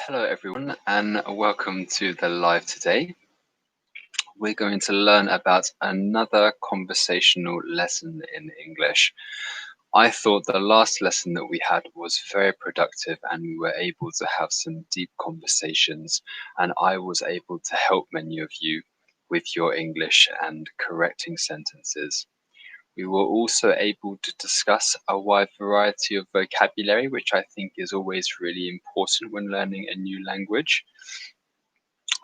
Hello everyone and welcome to the live today. We're going to learn about another conversational lesson in English. I thought the last lesson that we had was very productive and we were able to have some deep conversations, and I was able to help many of you with your English and correcting sentences. We were also able to discuss a wide variety of vocabulary, which I think is always really important when learning a new language.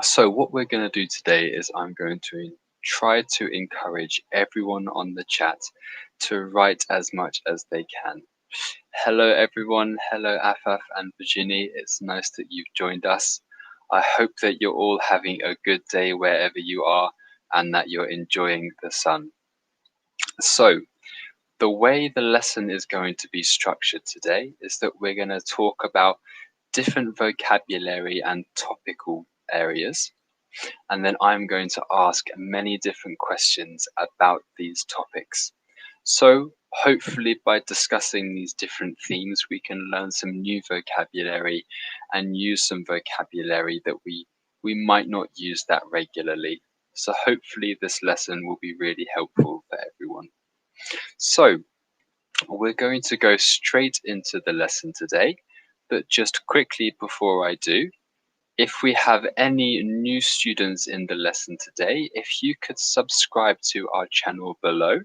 So what we're going to do today is I'm going to try to encourage everyone on the chat to write as much as they can. Hello everyone, hello Afaf and Virginie, it's nice that you've joined us. I hope that you're all having a good day wherever you are and that you're enjoying the sun. So the way the lesson is going to be structured today is that we're going to talk about different vocabulary and topical areas. And then I'm going to ask many different questions about these topics. So hopefully by discussing these different themes, we can learn some new vocabulary and use some vocabulary that we might not use that regularly. So hopefully this lesson will be really helpful for everyone. So we're going to go straight into the lesson today, but just quickly before I do, if we have any new students in the lesson today, if you could subscribe to our channel below.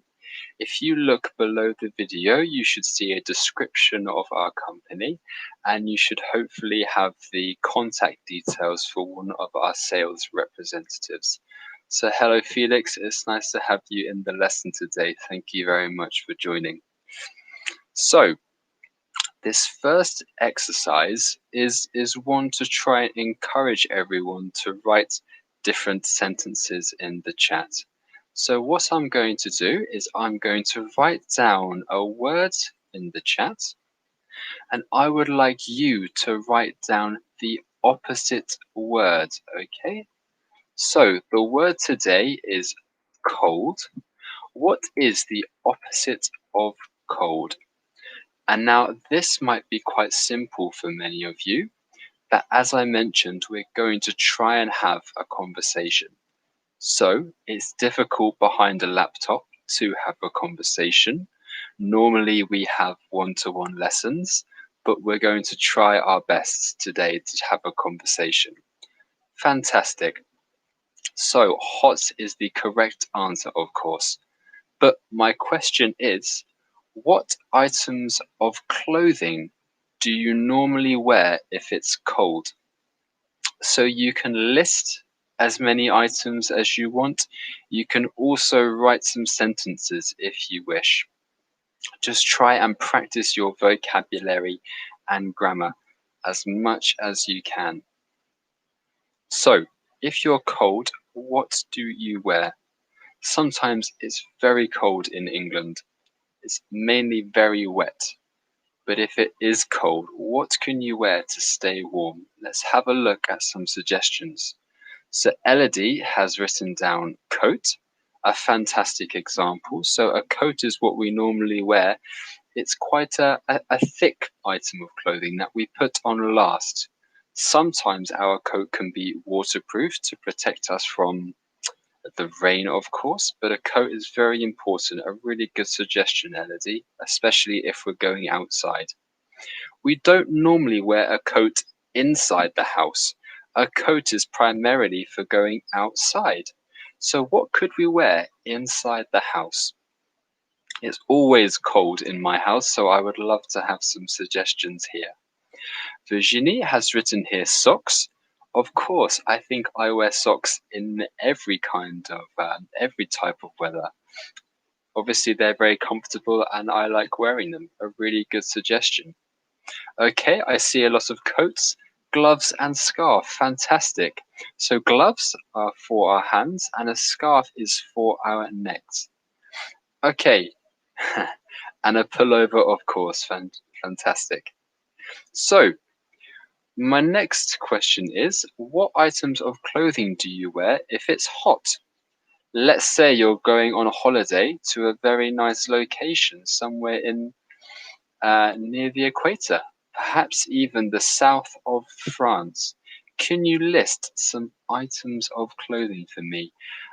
If you look below the video, you should see a description of our company, and you should hopefully have the contact details for one of our sales representatives. So hello Felix, it's nice to have you in the lesson today. Thank you very much for joining. So this first exercise is one to try and encourage everyone to write different sentences in the chat. So what I'm going to do is I'm going to write down a word in the chat, and I would like you to write down the opposite word, okay? So the word today is cold. What is the opposite of cold? And now this might be quite simple for many of you, but as I mentioned, we're going to try and have a conversation. So it's difficult behind a laptop to have a conversation. Normally we have one-to-one lessons, but we're going to try our best today to have a conversation. Fantastic. So hot is the correct answer, of course. But my question is, what items of clothing do you normally wear if it's cold? So you can list as many items as you want. You can also write some sentences if you wish. Just try and practice your vocabulary and grammar as much as you can. So if you're cold, what do you wear? Sometimes it's very cold in England. It's mainly very wet. But if it is cold, what can you wear to stay warm? Let's have a look at some suggestions. So Elodie has written down coat, a fantastic example. So a coat is what we normally wear. It's quite a thick item of clothing that we put on last. Sometimes our coat can be waterproof to protect us from the rain, of course, but a coat is very important. A really good suggestion, Elodie, especially if we're going outside. We don't normally wear a coat inside the house. A coat is primarily for going outside. So what could we wear inside the house? It's always cold in my house, so I would love to have some suggestions here. Virginie has written here socks. Of course, I think I wear socks in every kind of, every type of weather. Obviously, they're very comfortable and I like wearing them. A really good suggestion. Okay, I see a lot of coats, gloves and scarf. Fantastic. So gloves are for our hands and a scarf is for our necks. Okay. And a pullover, of course. Fantastic. So my next question is, what items of clothing do you wear if it's hot? Let's say you're going on a holiday to a very nice location somewhere in near the equator. perhaps even the south of France. Can you list some items of clothing for me?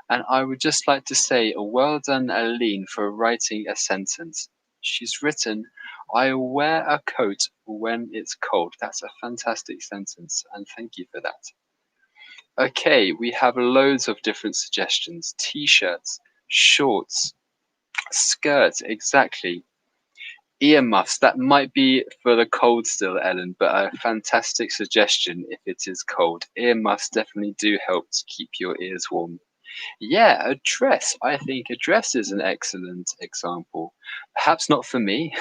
And I would just like to say, well done, Aline, for writing a sentence. She's written, I wear a coat when it's cold. That's a fantastic sentence, and thank you for that. Okay, we have loads of different suggestions. T-shirts, shorts, skirts, exactly. Earmuffs, that might be for the cold still, Ellen, but a fantastic suggestion if it is cold. Earmuffs definitely do help to keep your ears warm. Yeah, a dress. I think a dress is an excellent example. Perhaps not for me,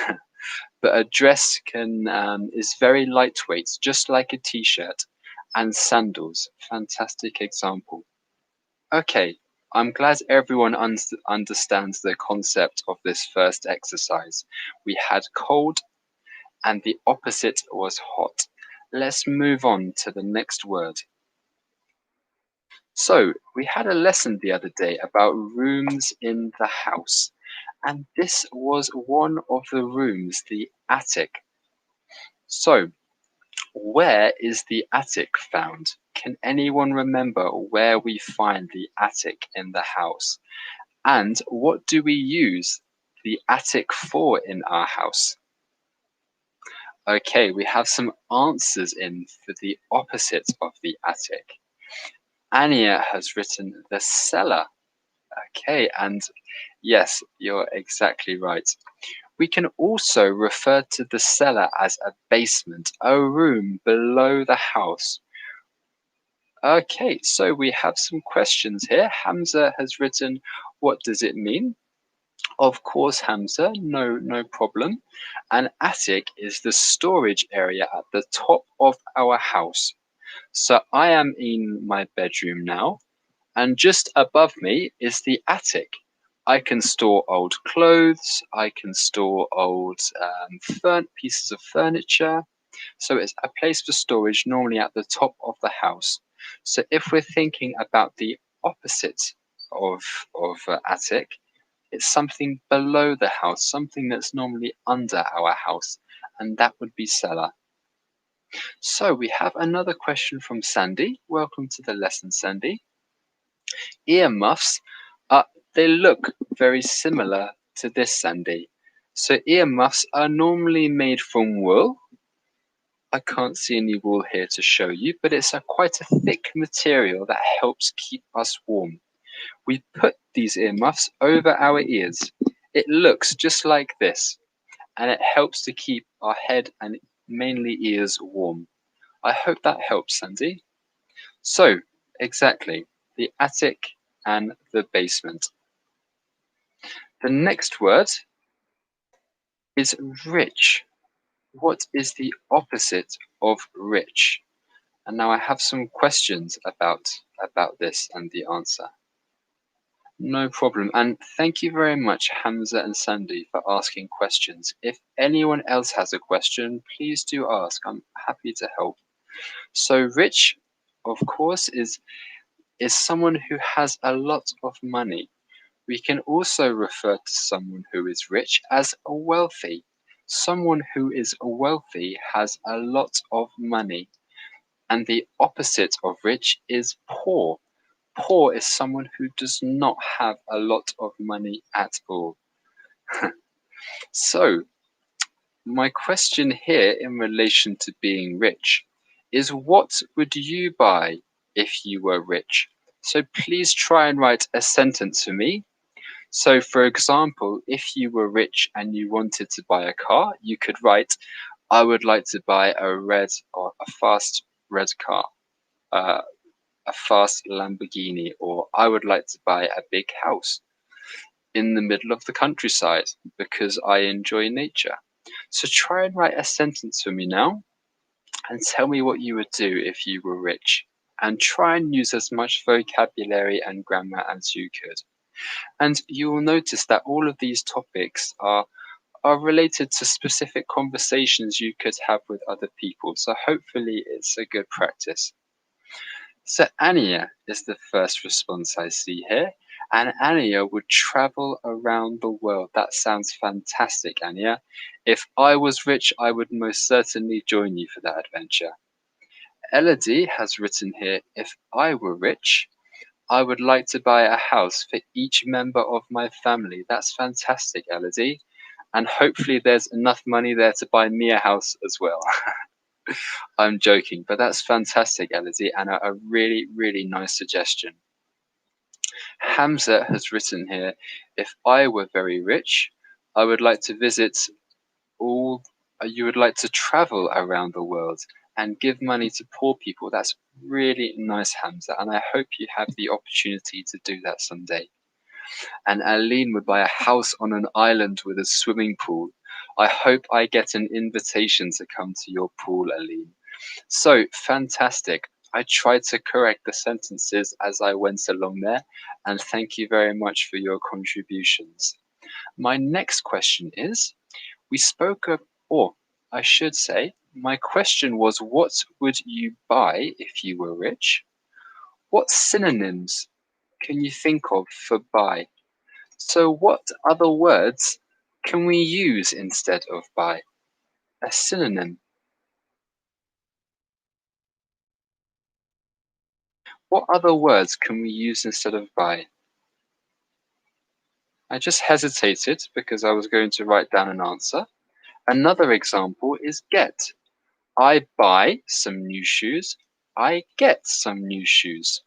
but a dress is very lightweight, just like a t-shirt, and sandals. Fantastic example. Okay, I'm glad everyone understands the concept of this first exercise. We had cold, and the opposite was hot. Let's move on to the next word. So, we had a lesson the other day about rooms in the house, and this was one of the rooms, the attic. So, where is the attic found? Can anyone remember where we find the attic in the house? And what do we use the attic for in our house? Okay, we have some answers in for the opposite of the attic. Anya has written the cellar. Okay, and yes, you're exactly right. We can also refer to the cellar as a basement, a room below the house. Okay, so we have some questions here. Hamza has written, what does it mean? Of course, Hamza, no problem. An attic is the storage area at the top of our house. So I am in my bedroom now, and just above me is the attic. I can store old clothes, I can store old pieces of furniture. So it's a place for storage normally at the top of the house. So if we're thinking about the opposite of attic, it's something below the house, something that's normally under our house, and that would be cellar. So we have another question from Sandy. Welcome to the lesson, Sandy. Earmuffs, they look very similar to this, Sandy. So earmuffs are normally made from wool. I can't see any wool here to show you, but it's quite a thick material that helps keep us warm. We put these earmuffs over our ears. It looks just like this, and it helps to keep our head and mainly ears warm. I hope that helps, Sandy. So, exactly, the attic and the basement. The next word is rich. What is the opposite of rich? And now I have some questions about this and the answer. No problem. And thank you very much, Hamza and Sandy, for asking questions. If anyone else has a question, please do ask. I'm happy to help. So rich, of course, is someone who has a lot of money. We can also refer to someone who is rich as wealthy. Someone who is wealthy has a lot of money. And the opposite of rich is poor. Poor is someone who does not have a lot of money at all. So, my question here in relation to being rich is, what would you buy if you were rich? So please try and write a sentence for me. So for example, if you were rich and you wanted to buy a car, you could write, I would like to buy a fast red car, uh, a fast Lamborghini, or I would like to buy a big house in the middle of the countryside because I enjoy nature. So try and write a sentence for me now and tell me what you would do if you were rich. And try and use as much vocabulary and grammar as you could. And you will notice that all of these topics are related to specific conversations you could have with other people. So hopefully it's a good practice. So Anya is the first response I see here. And Anya would travel around the world. That sounds fantastic, Anya. If I was rich, I would most certainly join you for that adventure. Elodie has written here, if I were rich, I would like to buy a house for each member of my family. That's fantastic, Elodie. And hopefully there's enough money there to buy me a house as well. I'm joking, but that's fantastic, Elodie, and a really, really nice suggestion. Hamza has written here, if I were very rich, I would like to visit all, you would like to travel around the world and give money to poor people. That's really nice, Hamza, and I hope you have the opportunity to do that someday. And Aline would buy a house on an island with a swimming pool. I hope I get an invitation to come to your pool, Aline. So fantastic. I tried to correct the sentences as I went along there, and thank you very much for your contributions. My next question is, we spoke of, or I should say, my question was, what would you buy if you were rich? What synonyms can you think of for buy? So what other words can we use instead of buy? A synonym. What other words can we use instead of buy? I just hesitated because I was going to write down an answer. Another example is get. I buy some new shoes. I get some new shoes.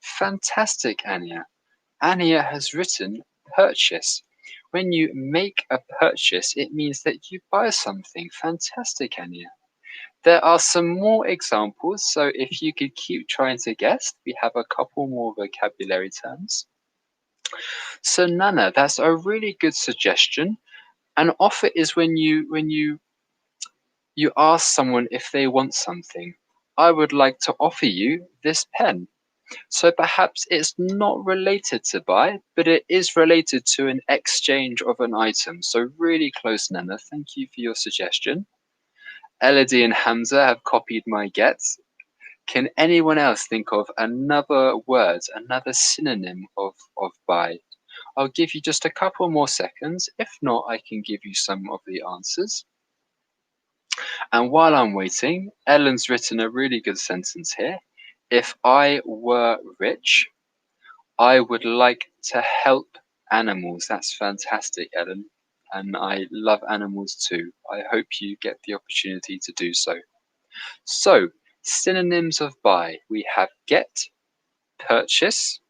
Fantastic, Anya. Anya has written purchase. When you make a purchase, it means that you buy something. Fantastic, Anya. There are some more examples, so if you could keep trying to guess, we have a couple more vocabulary terms. So Nana, that's a really good suggestion. An offer is when you ask someone if they want something. I would like to offer you this pen. So perhaps it's not related to buy, but it is related to an exchange of an item. So really close, Nana. Thank you for your suggestion. Elodie and Hamza have copied my gets. Can anyone else think of another word, another synonym of buy? I'll give you just a couple more seconds. If not, I can give you some of the answers. And while I'm waiting, Ellen's written a really good sentence here. If I were rich, I would like to help animals. That's fantastic, Ellen. And I love animals too. I hope you get the opportunity to do so. So, synonyms of buy. We have get, purchase.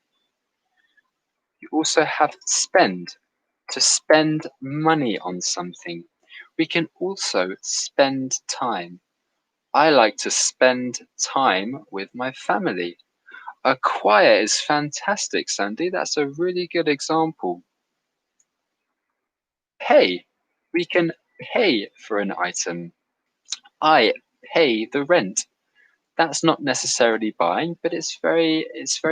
You also have spend, to spend money on something. We can also spend time. I like to spend time with my family. Acquire is fantastic, Sandy. That's a really good example. Pay. We can pay for an item. I pay the rent. That's not necessarily buying, but it's very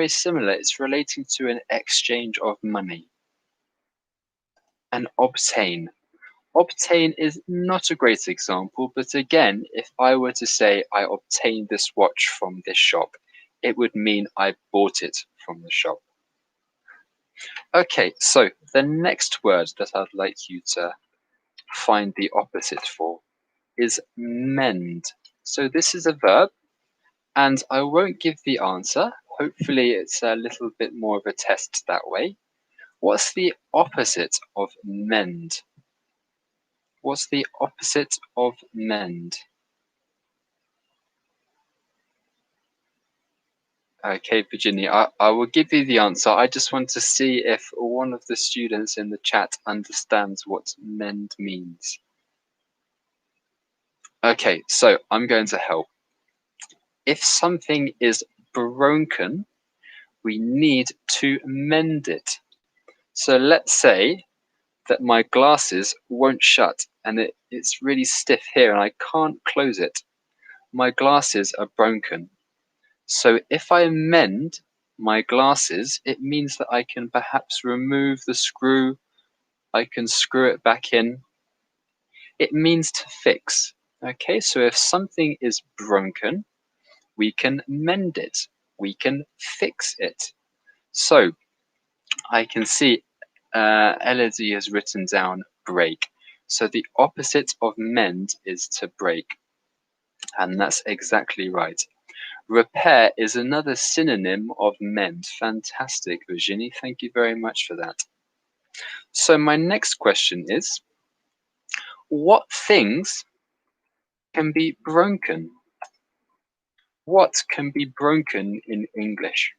similar. It's relating to an exchange of money. And obtain. Obtain is not a great example, but again, if I were to say I obtained this watch from this shop, it would mean I bought it from the shop. Okay, so the next word that I'd like you to find the opposite for is mend. So this is a verb, and I won't give the answer. Hopefully it's a little bit more of a test that way. What's the opposite of mend? What's the opposite of mend? Okay, Virginia, I will give you the answer. I just want to see if one of the students in the chat understands what mend means. Okay, so I'm going to help. If something is broken, we need to mend it. So let's say that my glasses won't shut and it's really stiff here and I can't close it. My glasses are broken. So if I mend my glasses, it means that I can perhaps remove the screw, I can screw it back in. It means to fix. Okay, so if something is broken, we can mend it, we can fix it. So I can see Elodie has written down break. So the opposite of mend is to break. And that's exactly right. Repair is another synonym of mend. Fantastic, Virginie. Thank you very much for that. So my next question is, what things can be broken? What can be broken in English?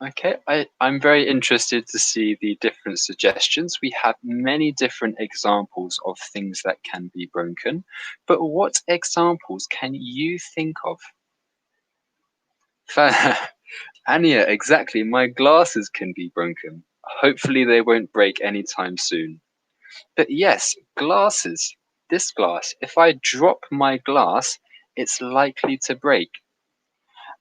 Okay, I'm very interested to see the different suggestions. We have many different examples of things that can be broken, but what examples can you think of? Anya, exactly. My glasses can be broken. Hopefully they won't break anytime soon. But yes, glasses. This glass, if I drop my glass, it's likely to break.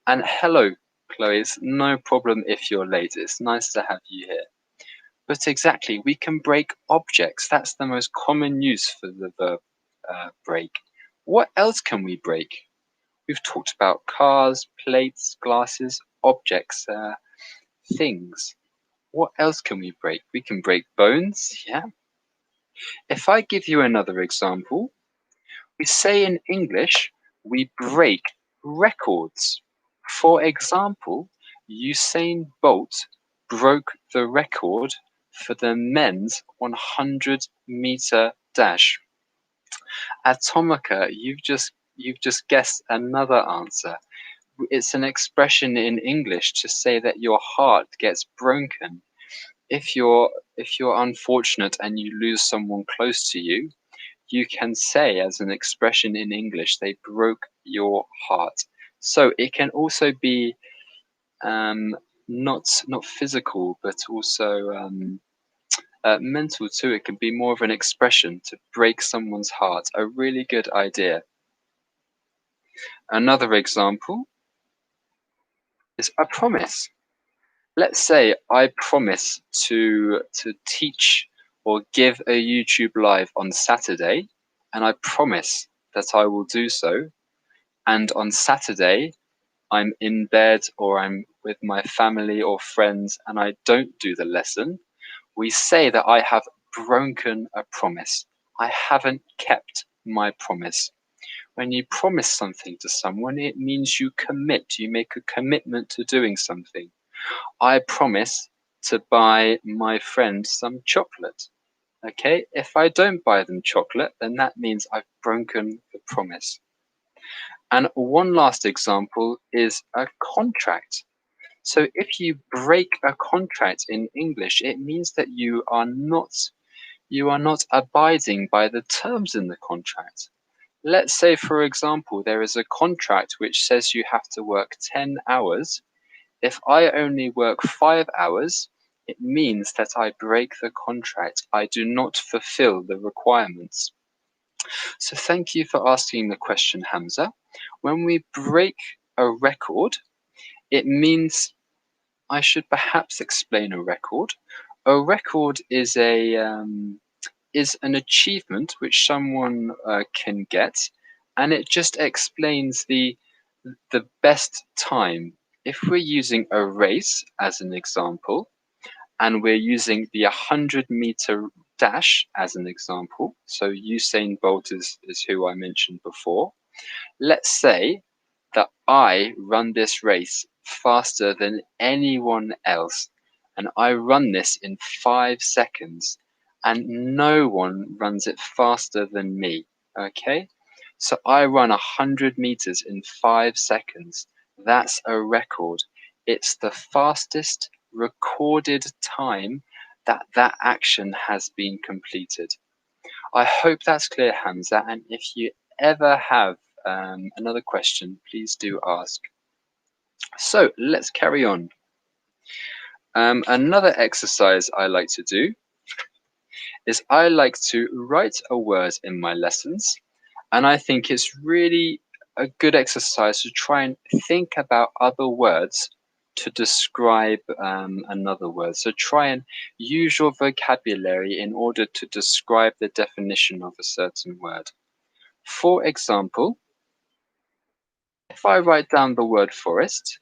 And hello, Chloe, it's no problem if you're late. It's nice to have you here. But exactly, we can break objects. That's the most common use for the verb break. What else can we break? We've talked about cars, plates, glasses, objects, things. What else can we break? We can break bones, yeah. If I give you another example, we say in English, we break records. For example, Usain Bolt broke the record for the men's 100-meter dash. Atomica, you've just guessed another answer. It's an expression in English to say that your heart gets broken. If you're unfortunate and you lose someone close to you, you can say as an expression in English, they broke your heart. So it can also be not physical, but also mental too. It can be more of an expression to break someone's heart. A really good idea. Another example is a promise. Let's say I promise to teach or give a YouTube live on Saturday, and I promise that I will do so. And on Saturday, I'm in bed or I'm with my family or friends and I don't do the lesson. We say that I have broken a promise. I haven't kept my promise. When you promise something to someone, it means you commit. You make a commitment to doing something. I promise to buy my friend some chocolate. Okay, if I don't buy them chocolate, then that means I've broken the promise. And one last example is a contract. So if you break a contract in English, it means that you are not abiding by the terms in the contract. Let's say, for example, there is a contract which says you have to work 10 hours. If I only work 5 hours, it means that I break the contract. I do not fulfill the requirements. So thank you for asking the question, Hamza. When we break a record, it means I should perhaps explain a record. A record is an achievement which someone can get, and it just explains the best time. If we're using a race as an example, and we're using the 100-meter dash as an example, so Usain Bolt is who I mentioned before. Let's say that I run this race faster than anyone else, and I run this in 5 seconds, and no one runs it faster than me. Okay, so I run 100 meters in 5 seconds. That's a record. It's the fastest recorded time that action has been completed. I hope that's clear, Hamza, and if you ever have another question, please do ask. So let's carry on. Another exercise I like to do is I like to write a word in my lessons, and I think it's really a good exercise to try and think about other words to describe another word. So try and use your vocabulary in order to describe the definition of a certain word. For example, if I write down the word forest,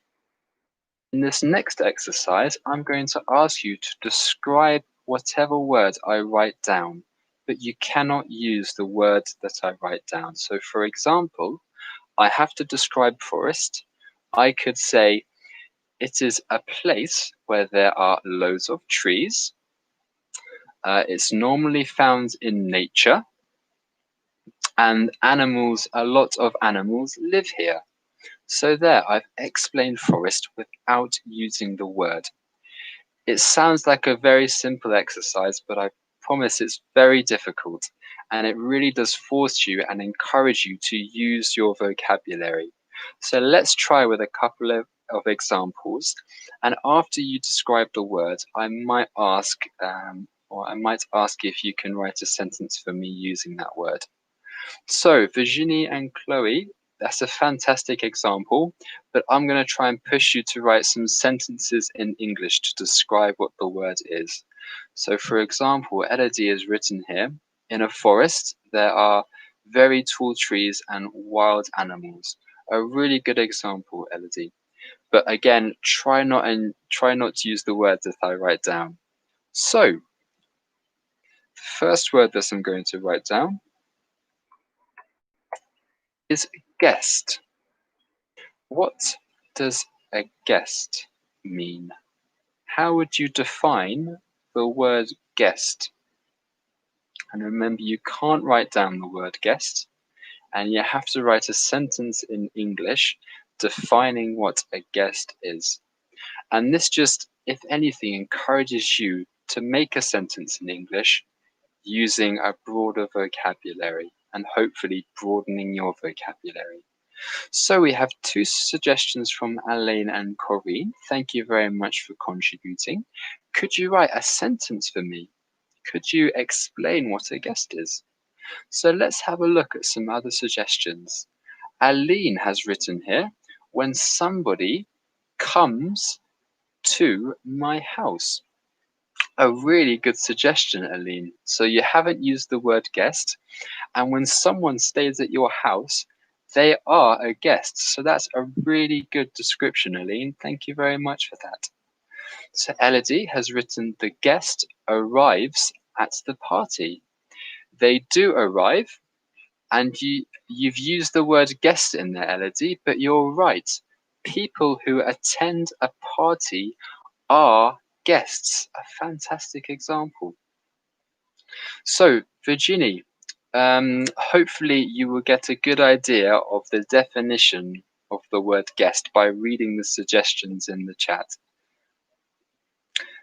in this next exercise, I'm going to ask you to describe whatever word I write down. but you cannot use the word that I write down. So for example, I have to describe forest. I could say, it is a place where there are loads of trees. It's normally found in nature, and animals, a lot of animals live here. So there, I've explained forest without using the word. It sounds like a very simple exercise, but I promise it's very difficult, and it really does force you and encourage you to use your vocabulary. So let's try with a couple of examples, and after you describe the word, I might ask, if you can write a sentence for me using that word. So Virginie and Chloe, that's a fantastic example, but I'm going to try and push you to write some sentences in English to describe what the word is. So for example, Elodie has written here, in a forest, there are very tall trees and wild animals. A really good example, Elodie. But again, try not to use the words that I write down. So, the first word that I'm going to write down is guest. What does a guest mean? How would you define the word guest? And remember, you can't write down the word guest, and you have to write a sentence in English defining what a guest is. And this just, if anything, encourages you to make a sentence in English using a broader vocabulary and hopefully broadening your vocabulary. So we have two suggestions from Alain and Corinne. Thank you very much for contributing. Could you write a sentence for me? Could you explain what a guest is? So let's have a look at some other suggestions. Aline has written here, when somebody comes to my house. A really good suggestion, Aline. So you haven't used the word guest, and when someone stays at your house, they are a guest. So that's a really good description, Aline. Thank you very much for that. So Elodie has written, the guest arrives at the party. They do arrive, and you've used the word guest in there, Elodie, but you're right. People who attend a party are guests. A fantastic example. So, Virginie, hopefully you will get a good idea of the definition of the word guest by reading the suggestions in the chat.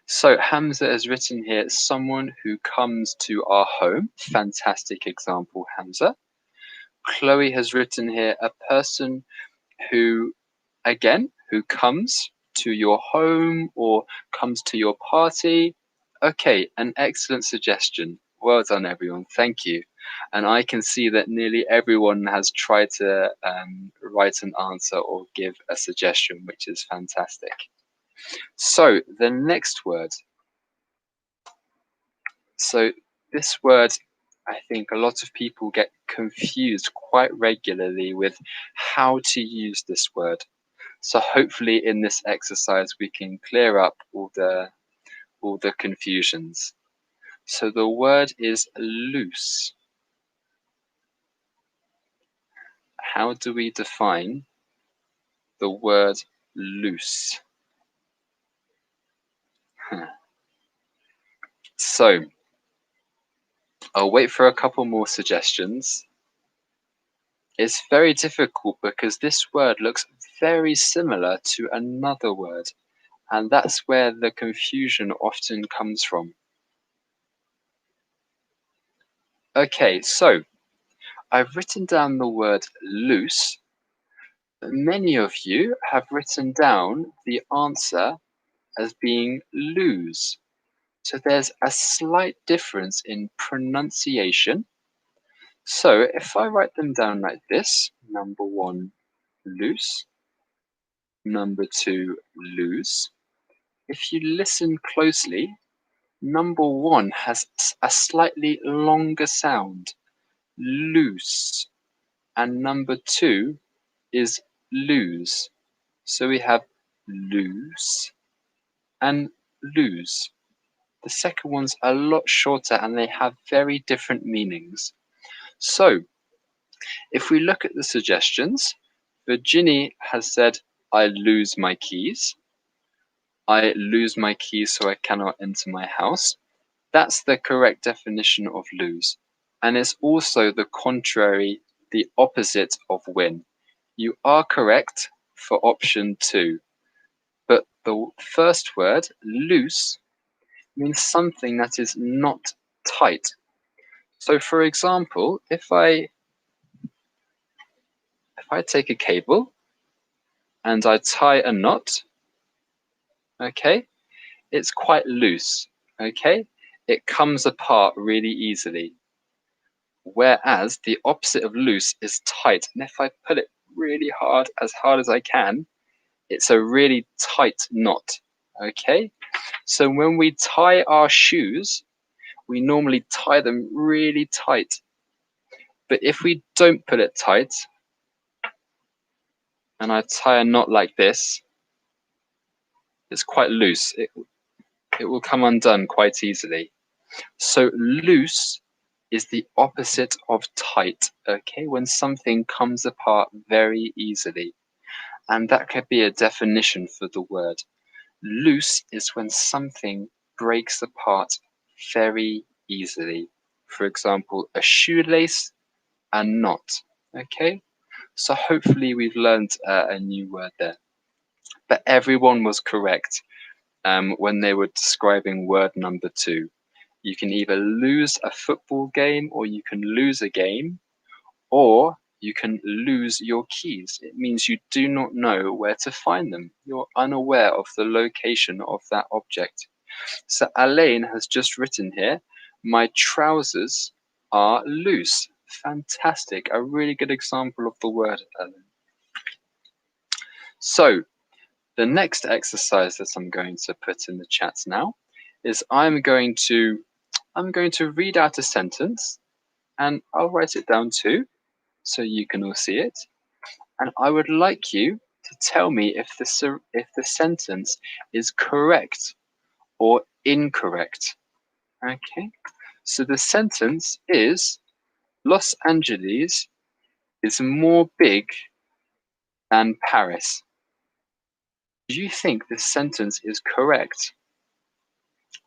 So Hamza has written here, someone who comes to our home. Fantastic example, Hamza. Chloe has written here, a person who, again, who comes to your home or comes to your party. Okay, an excellent suggestion. Well done, everyone. Thank you. And I can see that nearly everyone has tried to write an answer or give a suggestion, which is fantastic. So the next word. So this word, I think a lot of people get confused quite regularly with how to use this word. So hopefully in this exercise we can clear up all the confusions. So the word is loose. How do we define the word loose? So I'll wait for a couple more suggestions. It's very difficult because this word looks very similar to another word, and that's where the confusion often comes from. Okay, so I've written down the word loose. Many of you have written down the answer as being lose. So there's a slight difference in pronunciation. So if I write them down like this, number one, loose, number two, lose. If you listen closely, number one has a slightly longer sound, loose, and number two is lose. So we have lose and lose. The second one's a lot shorter and they have very different meanings. So, if we look at the suggestions, Virginie has said, I lose my keys. I lose my keys so I cannot enter my house. That's the correct definition of lose. And it's also the contrary, the opposite of win. You are correct for option 2. But the first word, loose, means something that is not tight. So for example, if I take a cable and I tie a knot, okay, it's quite loose, okay? It comes apart really easily. Whereas the opposite of loose is tight. And if I pull it really hard as I can, it's a really tight knot, okay? So when we tie our shoes, we normally tie them really tight. But if we don't pull it tight, and I tie a knot like this, it's quite loose. It will come undone quite easily. So loose is the opposite of tight, okay? When something comes apart very easily. And that could be a definition for the word. Loose is when something breaks apart very easily. For example, a shoelace, a knot, okay? So hopefully we've learned a new word there. But everyone was correct when they were describing word number 2. You can either lose a football game or you can lose a game, or you can lose your keys. It means you do not know where to find them. You're unaware of the location of that object. So Alain has just written here, my trousers are loose. Fantastic. A really good example of the word, Alain. So the next exercise that I'm going to put in the chat now is I'm going to read out a sentence and I'll write it down too so you can all see it. And I would like you to tell me if the sentence is correct or incorrect. Okay? So the sentence is Los Angeles is more big than Paris. Do you think this sentence is correct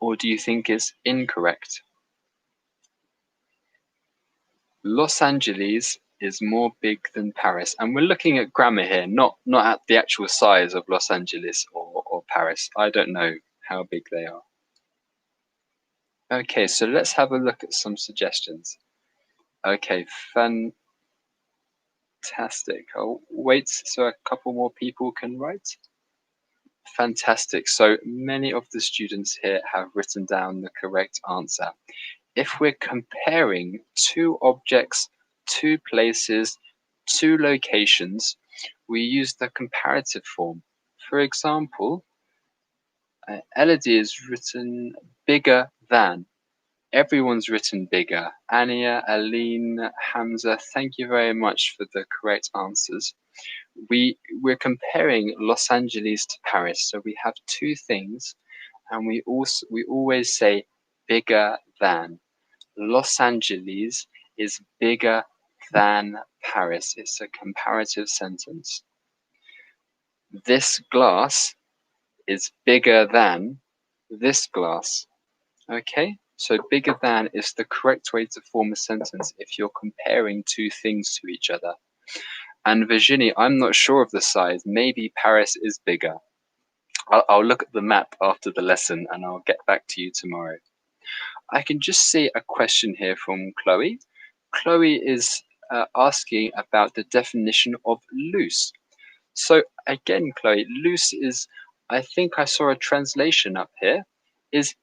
or do you think it's incorrect? Los Angeles is more big than Paris. And we're looking at grammar here, not at the actual size of Los Angeles or Paris. I don't know how big they are. Okay, so let's have a look at some suggestions. Okay, fantastic. I'll wait so a couple more people can write. Fantastic. So many of the students here have written down the correct answer. If we're comparing 2 objects, 2 places, 2 locations, we use the comparative form. For example, Elodie is written bigger than. Everyone's written bigger. Ania, Aline, Hamza, thank you very much for the correct answers. We're comparing Los Angeles to Paris, so we have 2 things, and we always say bigger than. Los Angeles is bigger than Paris. It's a comparative sentence. This glass is bigger than this glass. Okay, so bigger than is the correct way to form a sentence if you're comparing 2 things to each other. And Virginie, I'm not sure of the size. Maybe Paris is bigger. I'll look at the map after the lesson and I'll get back to you tomorrow. I can just see a question here from Chloe. Chloe is asking about the definition of loose. So again, Chloe, loose is, I think I saw a translation up here, is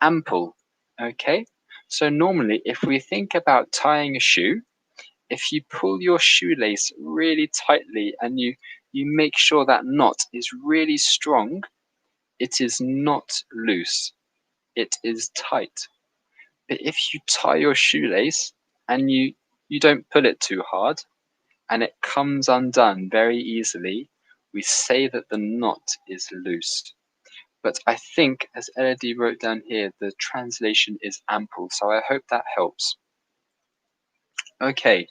ample, okay? So normally if we think about tying a shoe, if you pull your shoelace really tightly and you make sure that knot is really strong, it is not loose, it is tight. But if you tie your shoelace and you don't pull it too hard and it comes undone very easily, we say that the knot is loose. But I think, as Elodie wrote down here, the translation is ample, so I hope that helps. Okay,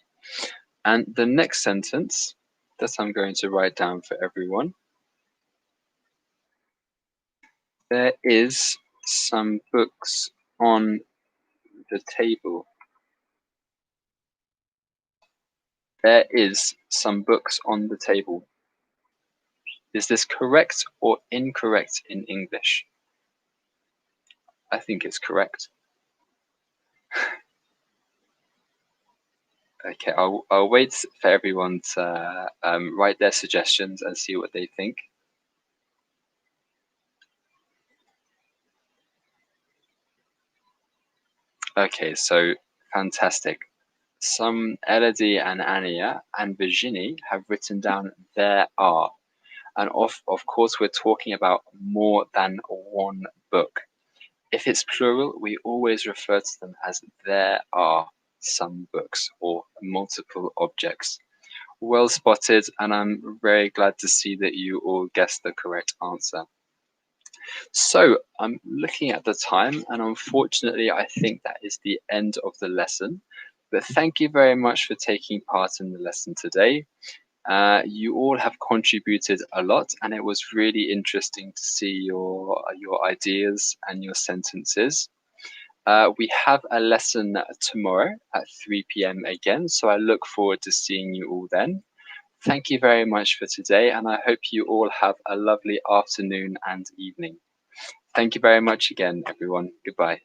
and the next sentence that I'm going to write down for everyone. There is some books on the table. There is some books on the table. Is this correct or incorrect in English? I think it's correct. Okay, I'll wait for everyone to write their suggestions and see what they think. Okay, so fantastic. Some Elodie and Ania and Virginie have written down there are. And of course, we're talking about more than one book. If it's plural, we always refer to them as there are some books or multiple objects. Well spotted, and I'm very glad to see that you all guessed the correct answer. So I'm looking at the time, and unfortunately, I think that is the end of the lesson. But thank you very much for taking part in the lesson today. You all have contributed a lot, and it was really interesting to see your ideas and your sentences. We have a lesson tomorrow at 3 p.m. again, so I look forward to seeing you all then. Thank you very much for today, and I hope you all have a lovely afternoon and evening. Thank you very much again, everyone. Goodbye.